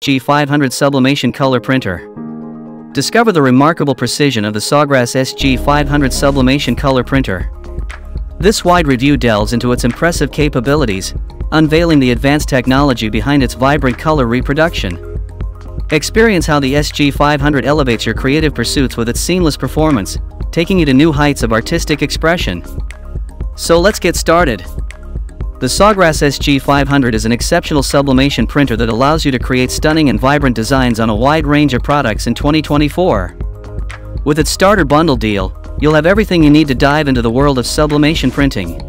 SG500 Sublimation Color Printer. Discover the remarkable precision of the SawGrass SG500 Sublimation Color Printer. This wide review delves into its impressive capabilities, unveiling the advanced technology behind its vibrant color reproduction. Experience how the SG500 elevates your creative pursuits with its seamless performance, taking you to new heights of artistic expression. So let's get started. The SawGrass SG500 is an exceptional sublimation printer that allows you to create stunning and vibrant designs on a wide range of products in 2024. With its starter bundle deal, you'll have everything you need to dive into the world of sublimation printing.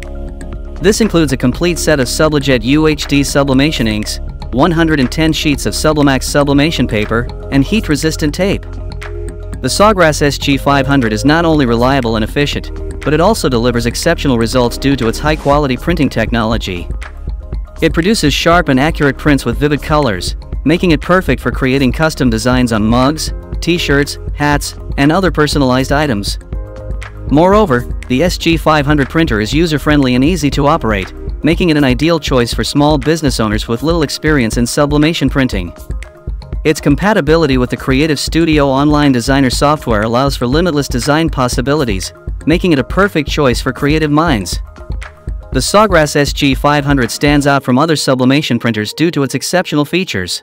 This includes a complete set of SubliJet UHD sublimation inks, 110 sheets of Sublimax sublimation paper, and heat-resistant tape. The SawGrass SG500 is not only reliable and efficient, but it also delivers exceptional results due to its high-quality printing technology. It produces sharp and accurate prints with vivid colors, making it perfect for creating custom designs on mugs, t-shirts, hats, and other personalized items. Moreover, the SG500 printer is user-friendly and easy to operate, making it an ideal choice for small business owners with little experience in sublimation printing. Its compatibility with the Creative Studio online designer software allows for limitless design possibilities, making it a perfect choice for creative minds. The SawGrass SG500 stands out from other sublimation printers due to its exceptional features.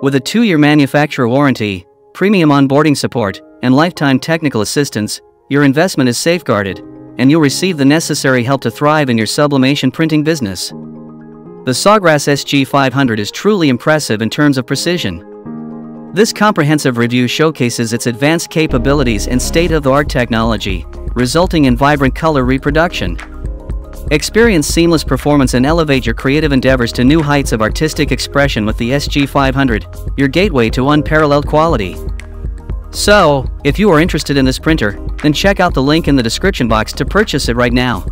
With a 2-year manufacturer warranty, premium onboarding support, and lifetime technical assistance, your investment is safeguarded, and you'll receive the necessary help to thrive in your sublimation printing business. The SawGrass SG500 is truly impressive in terms of precision. This comprehensive review showcases its advanced capabilities and state-of-the-art technology, resulting in vibrant color reproduction. Experience seamless performance and elevate your creative endeavors to new heights of artistic expression with the SG500, your gateway to unparalleled quality. So, if you are interested in this printer, then check out the link in the description box to purchase it right now.